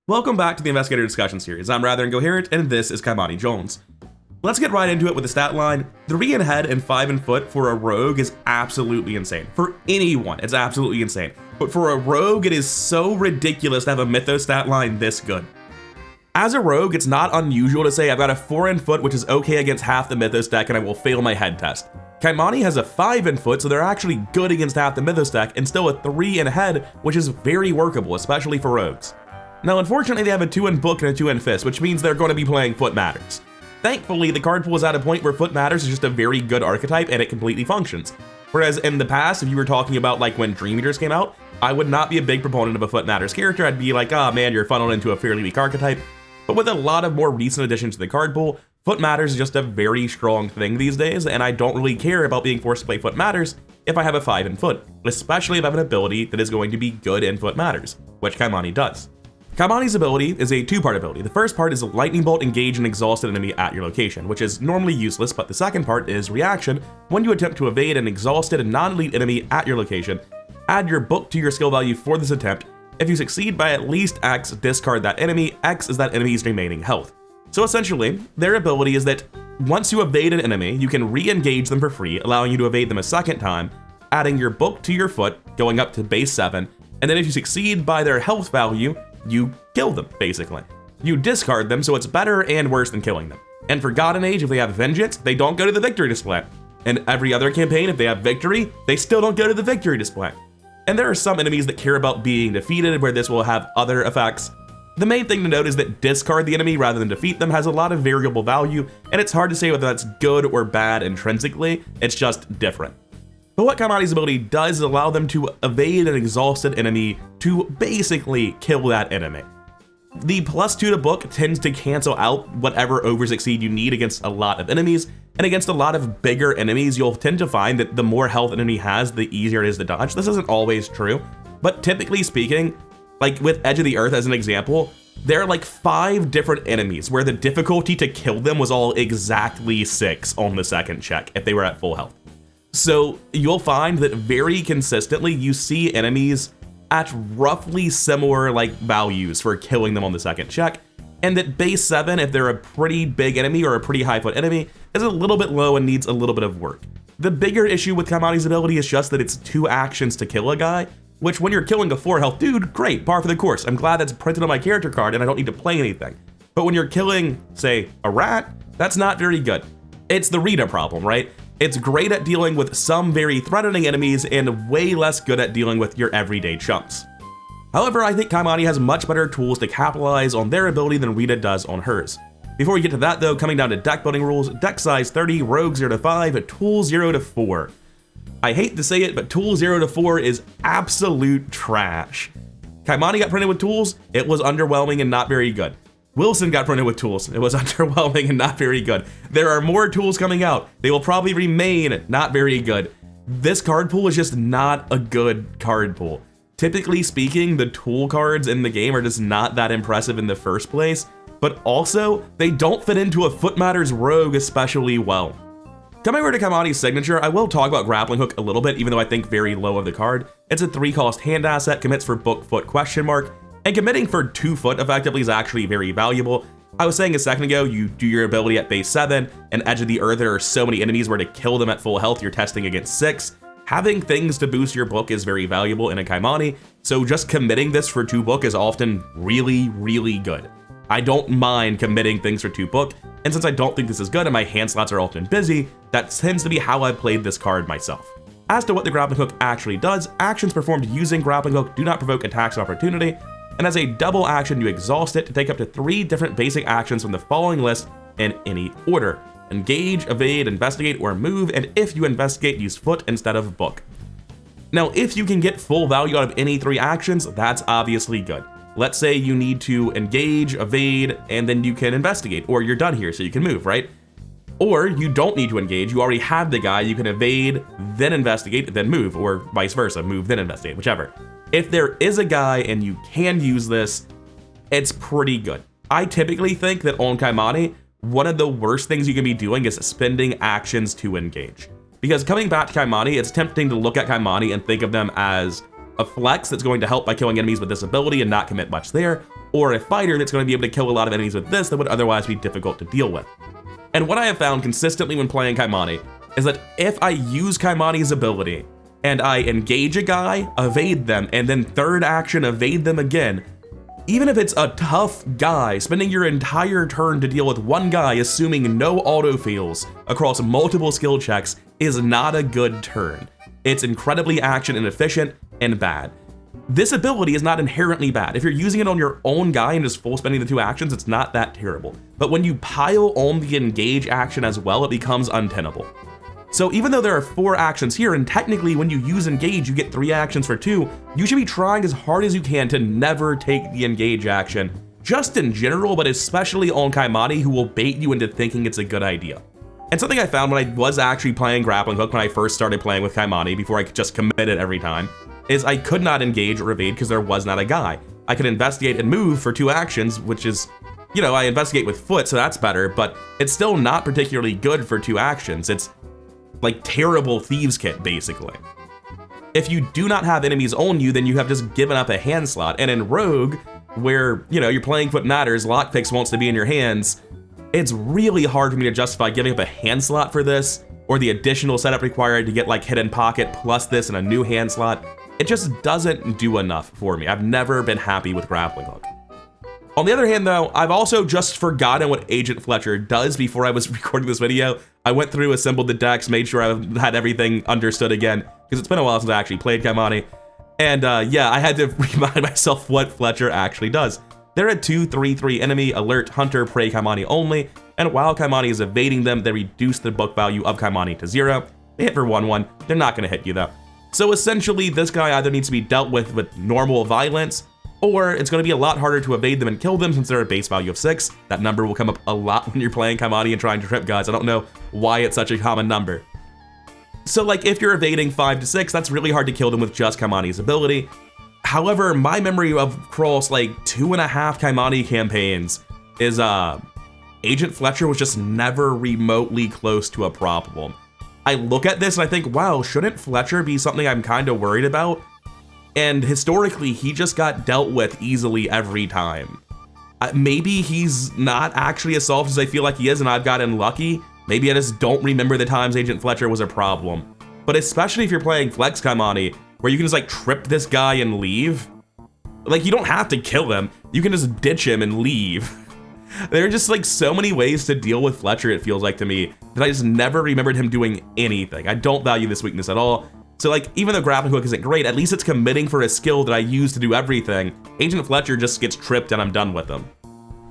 Welcome back to the Investigator discussion series. I'm rather Incoherent, and this is Kymani Jones. Let's get right into it with the stat line. 3 in head and 5 in foot for a rogue is absolutely insane. For anyone, it's absolutely insane. But for a rogue, it is so ridiculous to have a mythos stat line this good. As a rogue, it's not unusual to say I've got a 4 in foot, which is okay against half the mythos deck, and I will fail my head test. Kymani has a 5 in foot, so they're actually good against half the mythos deck, and still a 3 in head, which is very workable, especially for rogues. Now, unfortunately, they have a 2 in book and a 2 in fist, which means they're going to be playing Foot Matters. Thankfully, the card pool is at a point where Foot Matters is just a very good archetype and it completely functions. Whereas in the past, if you were talking about like when Dream Eaters came out, I would not be a big proponent of a Foot Matters character. I'd be like, oh man, you're funneled into a fairly weak archetype. But with a lot of more recent additions to the card pool, Foot Matters is just a very strong thing these days, and I don't really care about being forced to play Foot Matters if I have a 5 in foot, especially if I have an ability that is going to be good in Foot Matters, which Kymani does. Kymani's ability is a 2-part ability. The first part is Lightning Bolt, engage an exhausted enemy at your location, which is normally useless, but the second part is Reaction. When you attempt to evade an exhausted and non-elite enemy at your location, add your book to your skill value for this attempt. If you succeed by at least X, discard that enemy. X is that enemy's remaining health. So essentially, their ability is that once you evade an enemy, you can re-engage them for free, allowing you to evade them a second time, adding your book to your foot, going up to base 7, and then if you succeed by their health value, you kill them, basically. You discard them, so it's better and worse than killing them. And for God and Age, if they have Vengeance, they don't go to the victory display. And every other campaign, if they have Victory, they still don't go to the victory display. And there are some enemies that care about being defeated, where this will have other effects. The main thing to note is that discard the enemy rather than defeat them has a lot of variable value, and it's hard to say whether that's good or bad intrinsically, it's just different. But what Kymani's ability does is allow them to evade an exhausted enemy to basically kill that enemy. The +2 to book tends to cancel out whatever oversucceed you need against a lot of enemies, and against a lot of bigger enemies, you'll tend to find that the more health an enemy has, the easier it is to dodge. This isn't always true, but typically speaking, like with Edge of the Earth as an example, there are like 5 different enemies where the difficulty to kill them was all exactly 6 on the second check if they were at full health. So you'll find that very consistently you see enemies at roughly similar like values for killing them on the second check, and that base 7, if they're a pretty big enemy or a pretty high foot enemy, is a little bit low and needs a little bit of work. The bigger issue with Kymani's ability is just that it's 2 actions to kill a guy, which when you're killing a 4 health dude, great, par for the course. I'm glad that's printed on my character card and I don't need to play anything. But when you're killing, say, a rat, that's not very good. It's the Rita problem, right? It's great at dealing with some very threatening enemies and way less good at dealing with your everyday chumps. However, I think Kymani has much better tools to capitalize on their ability than Rita does on hers. Before we get to that though, coming down to deck building rules, deck size 30, rogue 0 to 5, tool 0 to 4. I hate to say it, but tool 0 to 4 is absolute trash. Kymani got printed with tools, it was underwhelming and not very good. Wilson got printed with tools. It was underwhelming and not very good. There are more tools coming out. They will probably remain not very good. This card pool is just not a good card pool. Typically speaking, the tool cards in the game are just not that impressive in the first place, but also they don't fit into a Foot Matters rogue especially well. Coming over to Kymani's signature, I will talk about Grappling Hook a little bit, even though I think very low of the card. It's a 3-cost hand asset, commits for book foot ? And committing for 2 foot effectively is actually very valuable. I was saying a second ago, you do your ability at base 7, and Edge of the Earth, there are so many enemies where to kill them at full health, you're testing against 6. Having things to boost your book is very valuable in a Kymani, so just committing this for 2 book is often really, really good. I don't mind committing things for 2 book, and since I don't think this is good and my hand slots are often busy, that tends to be how I've played this card myself. As to what the Grappling Hook actually does, actions performed using Grappling Hook do not provoke attacks of opportunity, and as a double action, you exhaust it to take up to 3 different basic actions from the following list in any order: engage, evade, investigate, or move, and if you investigate, use foot instead of book. Now, if you can get full value out of any 3 actions, that's obviously good. Let's say you need to engage, evade, and then you can investigate, or you're done here so you can move, right? Or you don't need to engage, you already have the guy, you can evade, then investigate, then move, or vice versa, move, then investigate, whichever. If there is a guy and you can use this, it's pretty good. I typically think that on Kymani, one of the worst things you can be doing is spending actions to engage. Because coming back to Kymani, it's tempting to look at Kymani and think of them as a flex that's going to help by killing enemies with this ability and not commit much there, or a fighter that's going to be able to kill a lot of enemies with this that would otherwise be difficult to deal with. And what I have found consistently when playing Kymani is that if I use Kymani's ability and I engage a guy, evade them, and then third action evade them again, even if it's a tough guy, spending your entire turn to deal with one guy assuming no autofills across multiple skill checks is not a good turn. It's incredibly action inefficient and bad. This ability is not inherently bad. If you're using it on your own guy and just full spending the two actions, it's not that terrible. But when you pile on the engage action as well, it becomes untenable. So even though there are 4 actions here, and technically when you use engage, you get 3 actions for 2, you should be trying as hard as you can to never take the engage action, just in general, but especially on Kymani, who will bait you into thinking it's a good idea. And something I found when I was actually playing Grappling Hook, when I first started playing with Kymani, before I just committed every time, is I could not engage or evade because there was not a guy. I could investigate and move for 2 actions, which is, you know, I investigate with foot, so that's better, but it's still not particularly good for 2 actions. It's like terrible thieves kit, basically. If you do not have enemies on you, then you have just given up a hand slot. And in Rogue, where, you know, you're playing what matters, lockpicks wants to be in your hands, it's really hard for me to justify giving up a hand slot for this, or the additional setup required to get like hidden pocket plus this and a new hand slot. It just doesn't do enough for me. I've never been happy with Grappling Hook. On the other hand though, I've also just forgotten what Agent Fletcher does before I was recording this video. I went through, assembled the decks, made sure I had everything understood again, because it's been a while since I actually played Kymani. And yeah, I had to remind myself what Fletcher actually does. They're a 2/3/3 enemy, alert, hunter, prey Kymani only, and while Kymani is evading them, they reduce the book value of Kymani to 0. They hit for 1/1, they're not gonna hit you though. So essentially, this guy either needs to be dealt with normal violence, or it's going to be a lot harder to evade them and kill them since they're a base value of 6. That number will come up a lot when you're playing Kymani and trying to trip guys. I don't know why it's such a common number. So like if you're evading 5 to 6, that's really hard to kill them with just Kymani's ability. However, my memory of across like 2.5 Kymani campaigns is Agent Fletcher was just never remotely close to a problem. I look at this and I think, wow, shouldn't Fletcher be something I'm kind of worried about? And historically, he just got dealt with easily every time. Maybe he's not actually as soft as I feel like he is and I've gotten lucky. Maybe I just don't remember the times Agent Fletcher was a problem. But especially if you're playing Flex Kymani, where you can just like trip this guy and leave. Like you don't have to kill him, you can just ditch him and leave. There are just like so many ways to deal with Fletcher, it feels like to me, that I just never remembered him doing anything. I don't value this weakness at all. So like, even though Grappling Hook isn't great, at least it's committing for a skill that I use to do everything. Agent Fletcher just gets tripped and I'm done with him.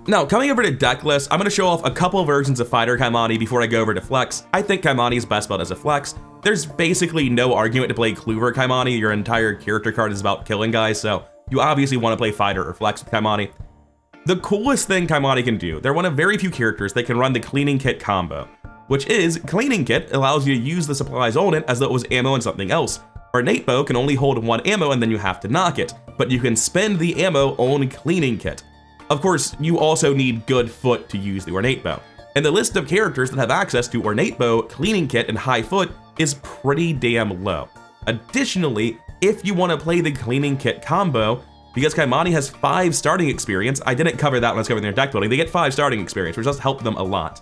Now, coming over to deck list, I'm going to show off a couple versions of Fighter Kymani before I go over to Flex. I think Kymani is best built as a Flex. There's basically no argument to play Kluver Kymani. Your entire character card is about killing guys, so you obviously want to play Fighter or Flex with Kymani. The coolest thing Kymani can do, they're one of very few characters that can run the Cleaning Kit combo, which is Cleaning Kit allows you to use the supplies on it as though it was ammo and something else. Ornate Bow can only hold 1 ammo and then you have to knock it, but you can spend the ammo on Cleaning Kit. Of course, you also need good foot to use the Ornate Bow. And the list of characters that have access to Ornate Bow, Cleaning Kit, and High Foot is pretty damn low. Additionally, if you want to play the Cleaning Kit combo, because Kymani has 5 starting experience, I didn't cover that when I was covering their deck building, they get 5 starting experience, which does help them a lot.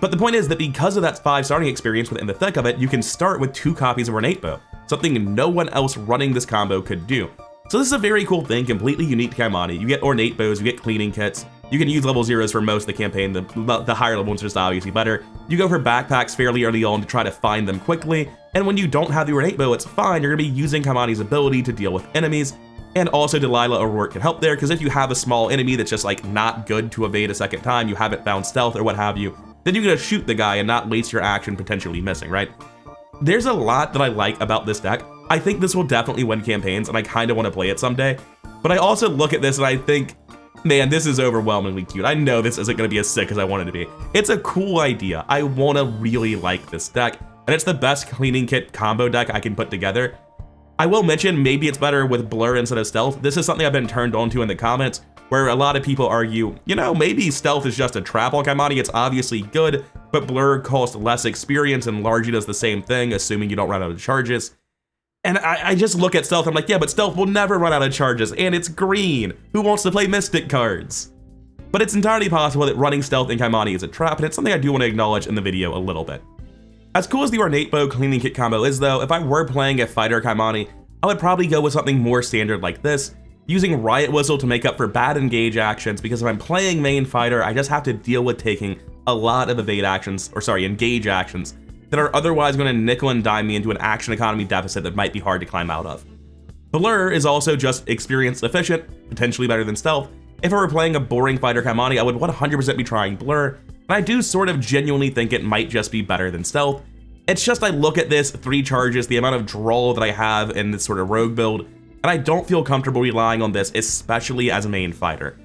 But the point is that because of that 5 starting experience within the thick of it, you can start with 2 copies of Ornate Bow, something no one else running this combo could do. So this is a very cool thing, completely unique to Kymani. You get Ornate Bows, you get Cleaning Kits, you can use level 0s for most of the campaign, the higher level ones are just obviously better. You go for backpacks fairly early on to try to find them quickly, and when you don't have the Ornate Bow, it's fine, you're going to be using Kymani's ability to deal with enemies, and also Delilah or Rourke can help there, because if you have a small enemy that's just like not good to evade a second time, you haven't found stealth or what have you, then you're going to shoot the guy and not waste your action potentially missing, right? There's a lot that I like about this deck. I think this will definitely win campaigns, and I kind of want to play it someday. But I also look at this and I think, man, this is overwhelmingly cute. I know this isn't going to be as sick as I want it to be. It's a cool idea. I want to really like this deck, and it's the best Cleaning Kit combo deck I can put together. I will mention maybe it's better with Blur instead of Stealth. This is something I've been turned on to in the comments, where a lot of people argue, you know, maybe Stealth is just a trap on Kymani. It's obviously good, but Blur costs less experience and largely does the same thing, assuming you don't run out of charges. And I just look at stealth, I'm like, yeah, but stealth will never run out of charges, and it's green. Who wants to play Mystic cards? But it's entirely possible that running stealth in Kymani is a trap, and it's something I do want to acknowledge in the video a little bit. As cool as the Ornate Bow cleaning kit combo is though, if I were playing a fighter Kymani, I would probably go with something more standard like this, using Riot Whistle to make up for bad engage actions, because if I'm playing main fighter, I just have to deal with taking a lot of engage actions that are otherwise going to nickel and dime me into an action economy deficit that might be hard to climb out of. Blur is also just experience efficient, potentially better than stealth. If I were playing a boring fighter Kymani, I would 100% be trying Blur, and I do sort of genuinely think it might just be better than stealth. It's just I look at this 3 charges, the amount of draw that I have in this sort of rogue build, and I don't feel comfortable relying on this, especially as a main fighter.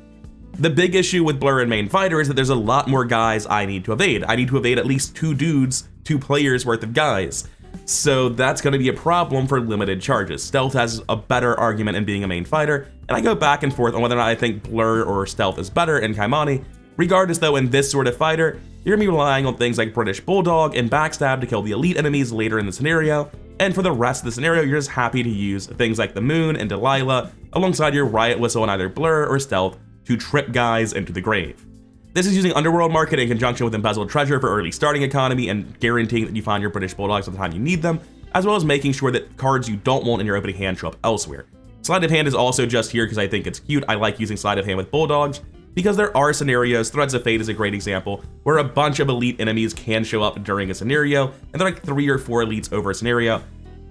The big issue with Blur and main fighter is that there's a lot more guys I need to evade. I need to evade at least 2 dudes, 2 players worth of guys. So that's going to be a problem for limited charges. Stealth has a better argument in being a main fighter, and I go back and forth on whether or not I think Blur or Stealth is better in Kymani. Regardless though, in this sort of fighter, you're going to be relying on things like British Bulldog and Backstab to kill the elite enemies later in the scenario, and for the rest of the scenario, you're just happy to use things like the Moon and Delilah alongside your Riot Whistle and either Blur or Stealth to trip guys into the grave. This is using Underworld Market in conjunction with Embezzled Treasure for early starting economy and guaranteeing that you find your British Bulldogs at the time you need them, as well as making sure that cards you don't want in your opening hand show up elsewhere. Sleight of Hand is also just here because I think it's cute. I like using Sleight of Hand with Bulldogs because there are scenarios, Threads of Fate is a great example, where a bunch of elite enemies can show up during a scenario, and they're like 3 or 4 elites over a scenario,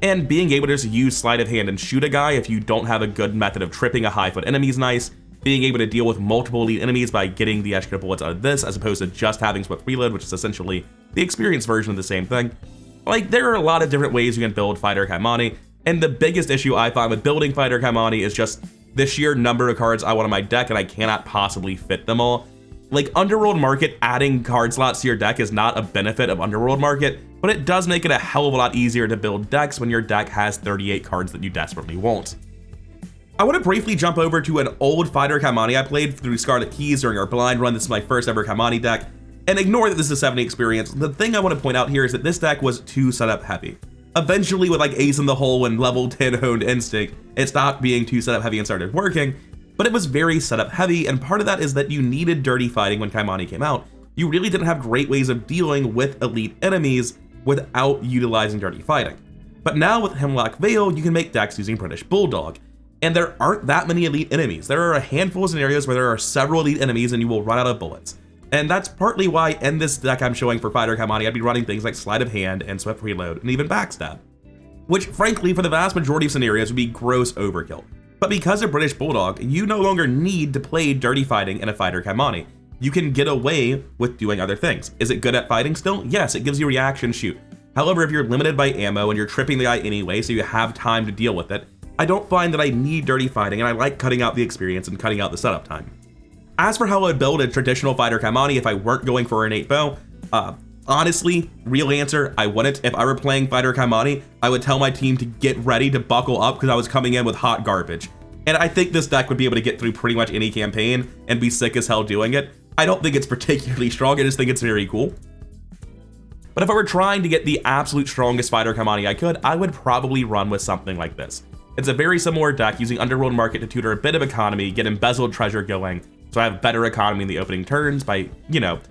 and being able to just use Sleight of Hand and shoot a guy if you don't have a good method of tripping a high foot enemy is nice. Being able to deal with multiple elite enemies by getting the extra bullets out of this, as opposed to just having Swift Reload, which is essentially the experience version of the same thing. Like, there are a lot of different ways you can build Fighter Kymani, and the biggest issue I find with building Fighter Kymani is just the sheer number of cards I want in my deck, and I cannot possibly fit them all. Like, Underworld Market, adding card slots to your deck is not a benefit of Underworld Market, but it does make it a hell of a lot easier to build decks when your deck has 38 cards that you desperately want. I want to briefly jump over to an old fighter Kymani I played through Scarlet Keys during our blind run. This is my first ever Kymani deck, and ignore that this is a 70 experience. The thing I want to point out here is that this deck was too setup heavy. Eventually, with like Ace in the Hole and level 10 honed Instinct, it stopped being too setup heavy and started working, but it was very setup heavy, and part of that is that you needed dirty fighting when Kymani came out. You really didn't have great ways of dealing with elite enemies without utilizing dirty fighting. But now with Hemlock Vale, you can make decks using British Bulldog. And there aren't that many elite enemies. There are a handful of scenarios where there are several elite enemies and you will run out of bullets. And that's partly why in this deck I'm showing for Fighter Kymani, I'd be running things like Sleight of Hand and Swift Reload and even Backstab, which frankly for the vast majority of scenarios would be gross overkill. But because of British Bulldog, you no longer need to play dirty fighting in a Fighter Kymani. You can get away with doing other things. Is it good at fighting still? Yes, it gives you reaction shoot. However, if you're limited by ammo and you're tripping the guy anyway, so you have time to deal with it, I don't find that I need dirty fighting, and I like cutting out the experience and cutting out the setup time. As for how I would build a traditional fighter Kymani if I weren't going for an 8-bow, honestly, real answer, I wouldn't. If I were playing fighter Kymani, I would tell my team to get ready to buckle up because I was coming in with hot garbage. And I think this deck would be able to get through pretty much any campaign and be sick as hell doing it. I don't think it's particularly strong, I just think it's very cool. But if I were trying to get the absolute strongest fighter Kymani I could, I would probably run with something like this. It's a very similar deck using Underworld Market to tutor a bit of economy, get Embezzled Treasure going, so I have better economy in the opening turns by, you know,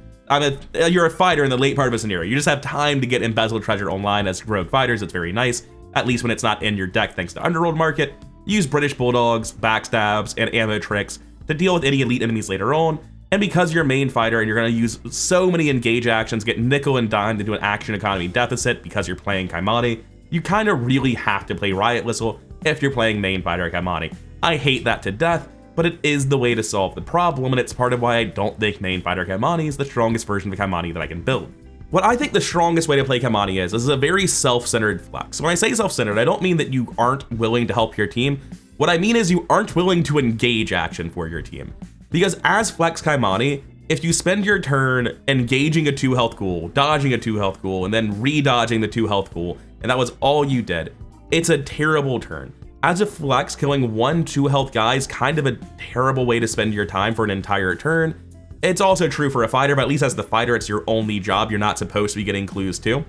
you're a fighter in the late part of a scenario. You just have time to get Embezzled Treasure online as rogue fighters. It's very nice, at least when it's not in your deck thanks to Underworld Market. Use British Bulldogs, Backstabs, and ammo tricks to deal with any elite enemies later on. And because you're a main fighter and you're going to use so many engage actions, get nickel and dime to do an action economy deficit because you're playing Kymani, you kind of really have to play Riot Whistle if you're playing main fighter Kymani. I hate that to death, but it is the way to solve the problem, and it's part of why I don't think main fighter Kymani is the strongest version of Kymani that I can build. What I think the strongest way to play Kymani is a very self-centered flex. When I say self-centered, I don't mean that you aren't willing to help your team. What I mean is you aren't willing to engage action for your team. Because as flex Kymani, if you spend your turn engaging a 2 health ghoul, dodging a 2 health ghoul, and then re-dodging the 2 health ghoul, and that was all you did, it's a terrible turn. As a flex, killing 1 2 health guy is kind of a terrible way to spend your time for an entire turn. It's also true for a fighter, but at least as the fighter, it's your only job. You're not supposed to be getting clues too.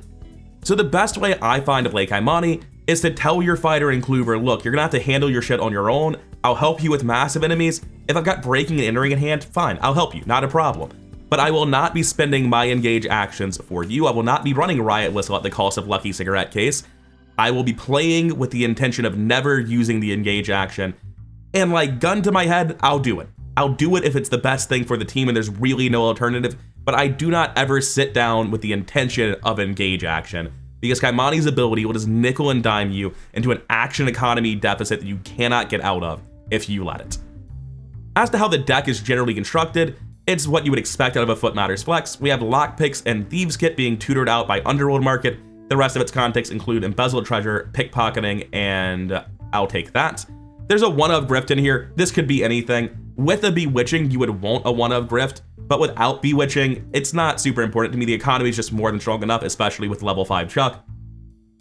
So the best way I find to play Kymani is to tell your fighter in Clover, look, you're gonna have to handle your shit on your own. I'll help you with massive enemies. If I've got breaking and entering in hand, fine, I'll help you, not a problem. But I will not be spending my engage actions for you. I will not be running Riot Whistle at the cost of Lucky Cigarette Case. I will be playing with the intention of never using the engage action. And like, gun to my head, I'll do it. I'll do it if it's the best thing for the team and there's really no alternative, but I do not ever sit down with the intention of engage action, because Kymani's ability will just nickel and dime you into an action economy deficit that you cannot get out of if you let it. As to how the deck is generally constructed, it's what you would expect out of a Foot Matters flex. We have Lockpicks and Thieves Kit being tutored out by Underworld Market. The rest of its context include Embezzled Treasure, Pickpocketing, and I'll take that. There's a one of Grift in here. This could be anything. With a Bewitching, you would want a one of Grift, but without Bewitching, it's not super important to me. The economy is just more than strong enough, especially with level 5 Chuck.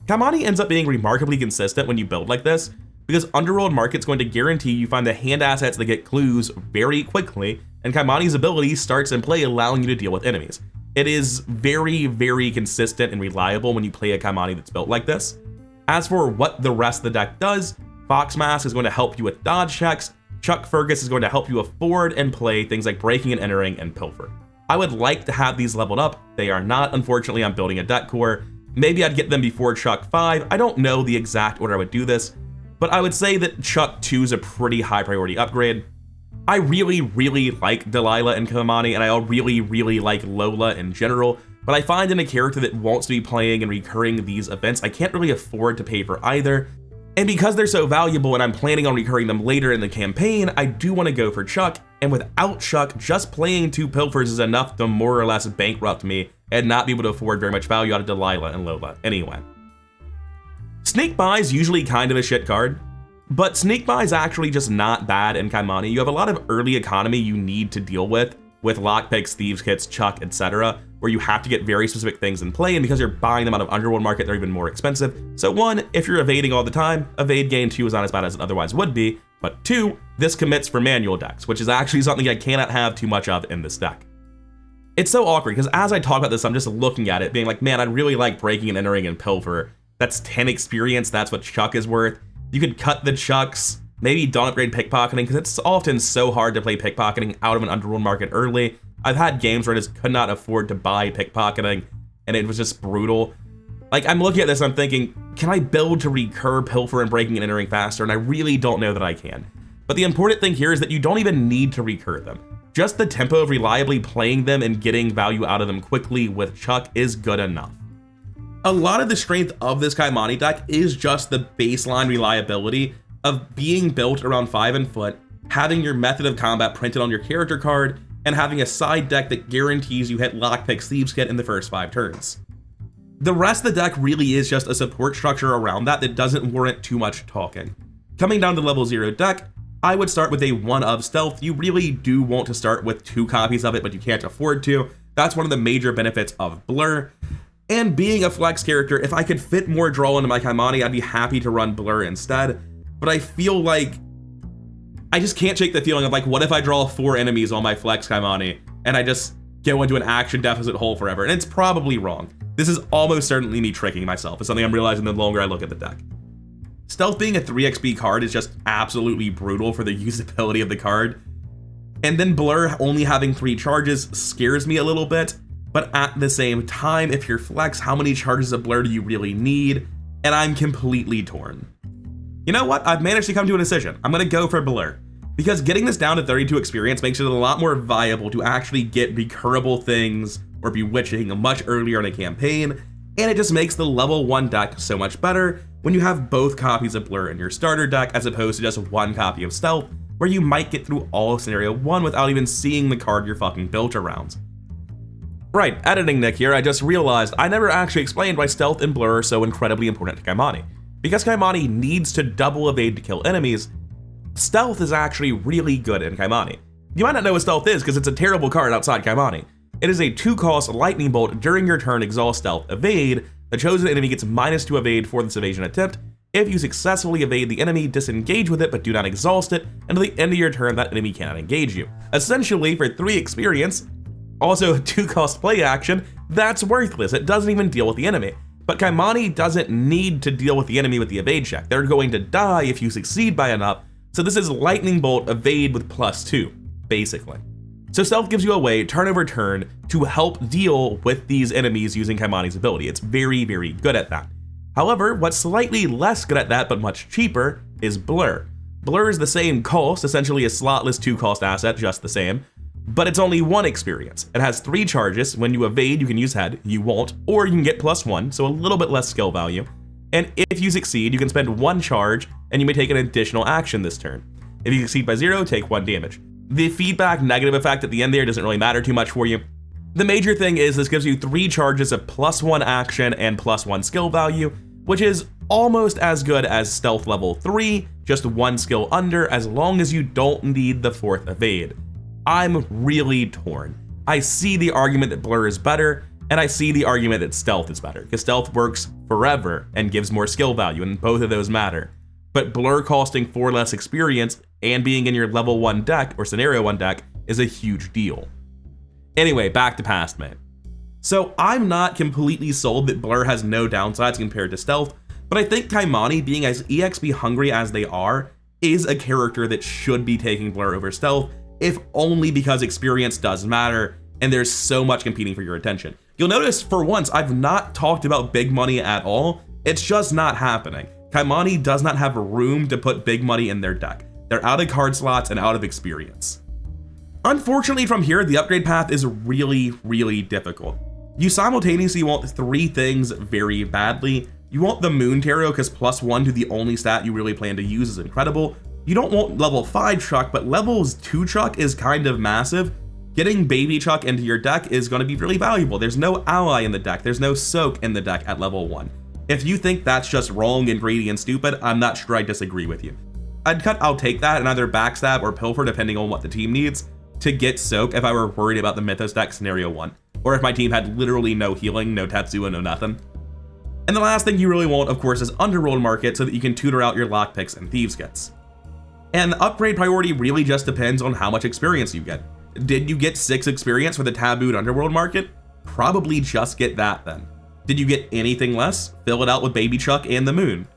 Kymani ends up being remarkably consistent when you build like this, because Underworld Market's going to guarantee you find the hand assets that get clues very quickly, and Kymani's ability starts in play, allowing you to deal with enemies. It is very, very consistent and reliable when you play a Kymani that's built like this. As for what the rest of the deck does, Fox Mask is going to help you with dodge checks, Chuck Fergus is going to help you afford and play things like breaking and entering and pilfer. I would like to have these leveled up. They are not, unfortunately. I'm building a deck core. Maybe I'd get them before Chuck 5. I don't know the exact order I would do this, but I would say that Chuck 2 is a pretty high priority upgrade. I really, really like Delilah and Kymani, and I really, really like Lola in general, but I find in a character that wants to be playing and recurring these events, I can't really afford to pay for either. And because they're so valuable and I'm planning on recurring them later in the campaign, I do want to go for Chuck, and without Chuck, just playing 2 Pilfers is enough to more or less bankrupt me and not be able to afford very much value out of Delilah and Lola anyway. Sneak By is usually kind of a shit card, but Sneak By is actually just not bad in Kymani. You have a lot of early economy you need to deal with Lockpicks, Thieves Kits, Chuck, etc., where you have to get very specific things in play, and because you're buying them out of Underworld Market, they're even more expensive. So 1, if you're evading all the time, evade gain 2 is not as bad as it otherwise would be, but 2, this commits for manual decks, which is actually something I cannot have too much of in this deck. It's so awkward, because as I talk about this, I'm just looking at it, being like, man, I'd really like breaking and entering and pilfer. That's 10 experience, that's what Chuck is worth. You could cut the Chucks, maybe don't upgrade Pickpocketing, because it's often so hard to play Pickpocketing out of an Underworld Market early. I've had games where I just could not afford to buy Pickpocketing, and it was just brutal. Like, I'm looking at this and I'm thinking, can I build to recur pilfer and breaking and entering faster? And I really don't know that I can. But the important thing here is that you don't even need to recur them. Just the tempo of reliably playing them and getting value out of them quickly with Chuck is good enough. A lot of the strength of this Kymani deck is just the baseline reliability of being built around 5 and foot, having your method of combat printed on your character card, and having a side deck that guarantees you hit Lockpicks, Thieves Kit in the first 5 turns. The rest of the deck really is just a support structure around that doesn't warrant too much talking. Coming down to level 0 deck, I would start with a 1 of Stealth. You really do want to start with 2 copies of it, but you can't afford to. That's one of the major benefits of Blur. And being a flex character, if I could fit more draw into my Kymani, I'd be happy to run Blur instead. But I feel like I just can't shake the feeling of like, what if I draw 4 enemies on my flex Kymani and I just go into an action deficit hole forever? And it's probably wrong. This is almost certainly me tricking myself. It's something I'm realizing the longer I look at the deck. Stealth being a 3xp card is just absolutely brutal for the usability of the card. And then Blur only having 3 charges scares me a little bit. But at the same time, if you're flex, how many charges of Blur do you really need? And I'm completely torn. You know what? I've managed to come to a decision. I'm gonna go for Blur, because getting this down to 32 experience makes it a lot more viable to actually get recurable things or Bewitching much earlier in a campaign, and it just makes the level 1 deck so much better when you have both copies of Blur in your starter deck as opposed to just 1 copy of Stealth, where you might get through all of scenario 1 without even seeing the card you're fucking built around. Right, editing Nick here, I just realized I never actually explained why Stealth and Blur are so incredibly important to Kymani. Because Kymani needs to double evade to kill enemies, Stealth is actually really good in Kymani. You might not know what Stealth is because it's a terrible card outside Kymani. It is a 2-cost lightning bolt. During your turn, exhaust Stealth, evade. The chosen enemy gets -2 evade for this evasion attempt. If you successfully evade the enemy, disengage with it but do not exhaust it, and at the end of your turn that enemy cannot engage you. Essentially, for 3 experience, also a 2-cost play action, that's worthless. It doesn't even deal with the enemy. But Kymani doesn't need to deal with the enemy with the evade check. They're going to die if you succeed by enough, so this is lightning bolt evade with +2, basically. So stealth gives you a way, turn over turn, to help deal with these enemies using Kymani's ability. It's very, very good at that. However, what's slightly less good at that but much cheaper is Blur. Blur is the same cost, essentially a slotless 2-cost asset, just the same, but it's only 1 experience. It has 3 charges. When you evade, you can use head, you won't, or you can get +1, so a little bit less skill value. And if you succeed, you can spend 1 charge, and you may take an additional action this turn. If you succeed by 0, take 1 damage. The feedback negative effect at the end there doesn't really matter too much for you. The major thing is this gives you 3 charges of +1 action and +1 skill value, which is almost as good as stealth level 3, just 1 skill under, as long as you don't need the 4th evade. I'm really torn. I see the argument that Blur is better, and I see the argument that stealth is better, because stealth works forever and gives more skill value, and both of those matter. But Blur costing 4 less experience and being in your level 1 deck or scenario 1 deck is a huge deal. Anyway, back to past mate. So I'm not completely sold that Blur has no downsides compared to stealth, but I think Kymani, being as EXP hungry as they are, is a character that should be taking Blur over stealth, if only because experience does matter and there's so much competing for your attention. You'll notice for once I've not talked about big money at all. It's just not happening. Kymani does not have room to put big money in their deck. They're out of card slots and out of experience. Unfortunately, from here, the upgrade path is really, really difficult. You simultaneously want 3 things very badly. You want the Moon Tarot, because +1 to the only stat you really plan to use is incredible. You don't want level 5 Chuck, but levels 2 Chuck is kind of massive. Getting Baby Chuck into your deck is going to be really valuable. There's no ally in the deck. There's no soak in the deck at level 1. If you think that's just wrong and greedy and stupid, I'm not sure I disagree with you. I'll take that and either backstab or pilfer depending on what the team needs to get soak if I were worried about the Mythos deck scenario 1, or if my team had literally no healing, no Tetsuo, no nothing. And the last thing you really want, of course, is Underworld Market so that you can tutor out your lockpicks and thieves kits. And the upgrade priority really just depends on how much experience you get. Did you get 6 experience for the tabooed Underworld Market? Probably just get that then. Did you get anything less? Fill it out with Baby Chuck and the Moon.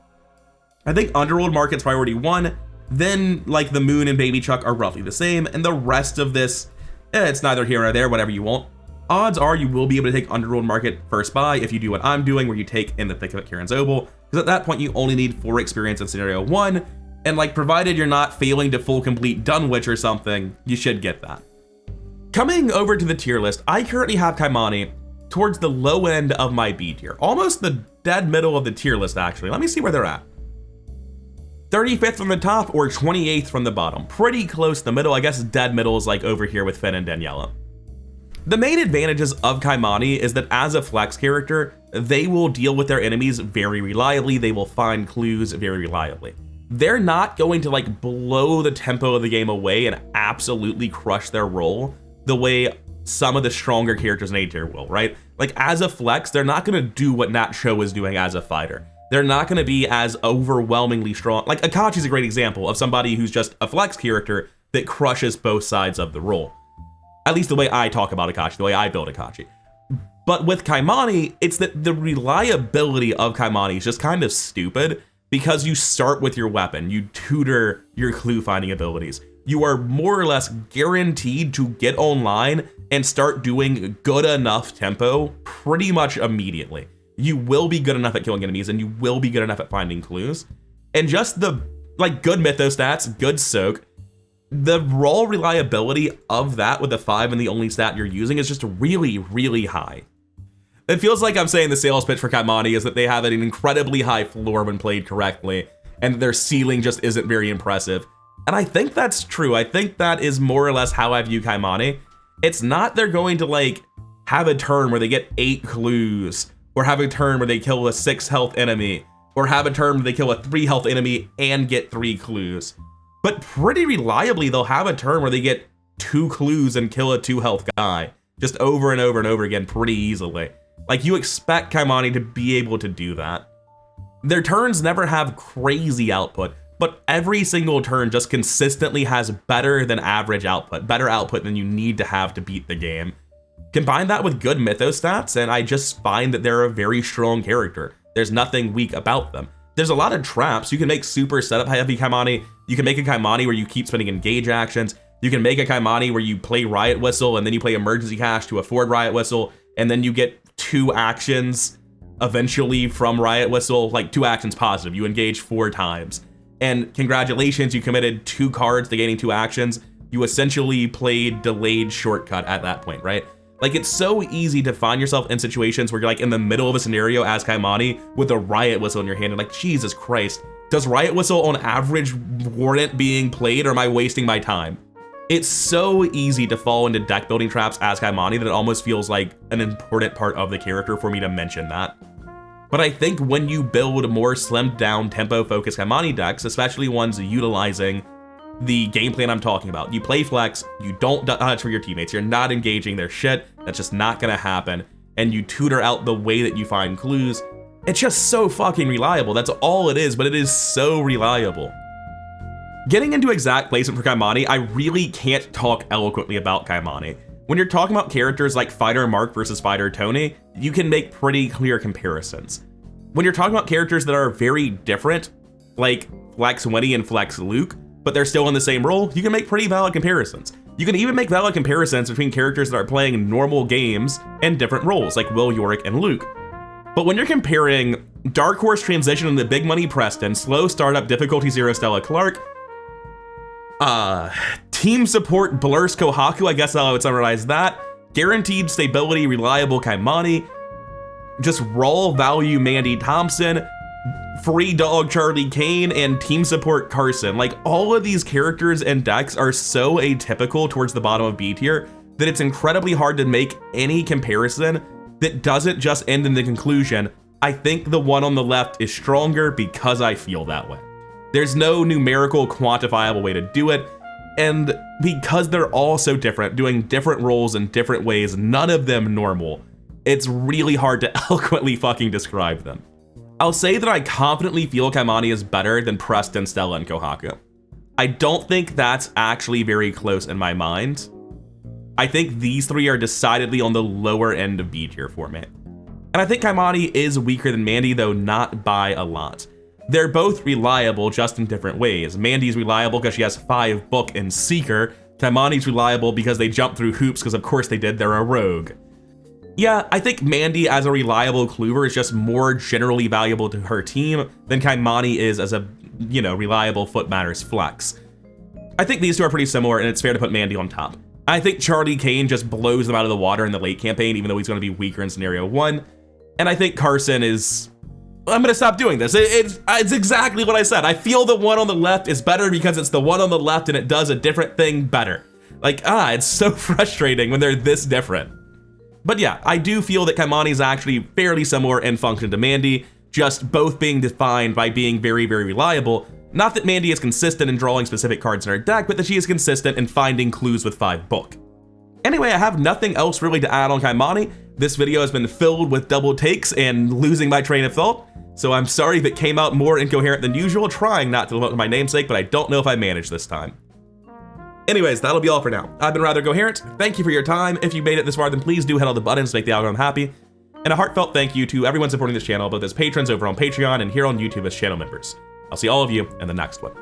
I think Underworld Market's priority 1, then like the Moon and Baby Chuck are roughly the same, and the rest of this, it's neither here nor there, whatever you want. Odds are you will be able to take Underworld Market first buy if you do what I'm doing, where you take In the Thick of It Kieran's Obel, because at that point you only need 4 experience in scenario 1, and like provided you're not failing to full complete Dunwich or something, you should get that. Coming over to the tier list, I currently have Kymani towards the low end of my B tier, almost the dead middle of the tier list actually. Let me see where they're at. 35th from the top or 28th from the bottom. Pretty close to the middle. I guess dead middle is like over here with Finn and Daniela. The main advantages of Kymani is that as a flex character, they will deal with their enemies very reliably. They will find clues very reliably. They're not going to like blow the tempo of the game away and absolutely crush their role the way some of the stronger characters in A tier will, right? Like as a flex, they're not going to do what Nat Sho is doing as a fighter. They're not going to be as overwhelmingly strong. Like Akachi's a great example of somebody who's just a flex character that crushes both sides of the role. At least the way I talk about Akachi, the way I build Akachi. But with Kymani, it's that the reliability of Kymani is just kind of stupid because you start with your weapon, you tutor your clue finding abilities. You are more or less guaranteed to get online and start doing good enough tempo pretty much immediately. You will be good enough at killing enemies and you will be good enough at finding clues. And just the like good mythos stats, good soak, the raw reliability of that with the 5 and the only stat you're using is just really, really high. It feels like I'm saying the sales pitch for Kymani is that they have an incredibly high floor when played correctly, and their ceiling just isn't very impressive. And I think that's true. I think that is more or less how I view Kymani. It's not they're going to like have a turn where they get 8 clues, or have a turn where they kill a 6 health enemy, or have a turn where they kill a 3 health enemy and get 3 clues. But pretty reliably, they'll have a turn where they get 2 clues and kill a 2 health guy, just over and over and over again pretty easily. Like you expect Kymani to be able to do that. Their turns never have crazy output, but every single turn just consistently has better than average output, better output than you need to have to beat the game. Combine that with good mythos stats, and I just find that they're a very strong character. There's nothing weak about them. There's a lot of traps. You can make super setup heavy Kymani. You can make a Kymani where you keep spending engage actions. You can make a Kymani where you play Riot Whistle and then you play Emergency Cash to afford Riot Whistle, and then you get 2 actions eventually from Riot Whistle, like 2 actions positive. You engage 4 times. And congratulations, you committed 2 cards to gaining 2 actions. You essentially played delayed shortcut at that point, right? Like, it's so easy to find yourself in situations where you're like in the middle of a scenario as Kymani with a Riot Whistle in your hand and like, Jesus Christ, does Riot Whistle on average warrant being played, or am I wasting my time? It's so easy to fall into deck building traps as Kymani that it almost feels like an important part of the character for me to mention that. But I think when you build more slimmed down tempo focused Kymani decks, especially ones utilizing the game plan I'm talking about, you play flex, you don't dodge for your teammates, you're not engaging their shit, that's just not gonna happen, and you tutor out the way that you find clues, it's just so fucking reliable. That's all it is, but it is so reliable. Getting into exact placement for Kymani, I really can't talk eloquently about Kymani. When you're talking about characters like Fighter Mark versus Fighter Tony, you can make pretty clear comparisons. When you're talking about characters that are very different, like Flex Winnie and Flex Luke, but they're still in the same role, you can make pretty valid comparisons. You can even make valid comparisons between characters that are playing normal games and different roles, like Will Yorick and Luke. But when you're comparing Dark Horse Transition into Big Money Preston, Slow Startup Difficulty 0 Stella Clark, Team Support Blur's Kohaku, I guess I would summarize that, Guaranteed Stability Reliable Kymani, just raw value Mandy Thompson, Free Dog Charlie Kane, and Team Support Carson. Like, all of these characters and decks are so atypical towards the bottom of B tier that it's incredibly hard to make any comparison that doesn't just end in the conclusion, I think the one on the left is stronger because I feel that way. There's no numerical quantifiable way to do it, and because they're all so different, doing different roles in different ways, none of them normal, it's really hard to eloquently fucking describe them. I'll say that I confidently feel Kymani is better than Preston, Stella, and Kohaku. I don't think that's actually very close in my mind. I think these 3 are decidedly on the lower end of B tier for me. And I think Kymani is weaker than Mandy, though not by a lot. They're both reliable, just in different ways. Mandy's reliable because she has 5 book and Seeker. Kymani's reliable because they jump through hoops, because of course they did, they're a rogue. Yeah, I think Mandy as a reliable clover is just more generally valuable to her team than Kymani is as a, reliable foot matters flex. I think these 2 are pretty similar, and it's fair to put Mandy on top. I think Charlie Kane just blows them out of the water in the late campaign, even though he's going to be weaker in scenario 1. And I think Carson is... I'm gonna stop doing this. It's exactly what I said. I feel the one on the left is better because it's the one on the left and it does a different thing better. Like, it's so frustrating when they're this different. But yeah, I do feel that Kymani is actually fairly similar in function to Mandy, just both being defined by being very, very reliable. Not that Mandy is consistent in drawing specific cards in her deck, but that she is consistent in finding clues with 5 book. Anyway, I have nothing else really to add on Kymani. This video has been filled with double takes and losing my train of thought, so I'm sorry if it came out more incoherent than usual, trying not to live up to my namesake, but I don't know if I managed this time. Anyways, that'll be all for now. I've been Rather Coherent. Thank you for your time. If you made it this far, then please do hit all the buttons to make the algorithm happy. And a heartfelt thank you to everyone supporting this channel, both as patrons over on Patreon and here on YouTube as channel members. I'll see all of you in the next one.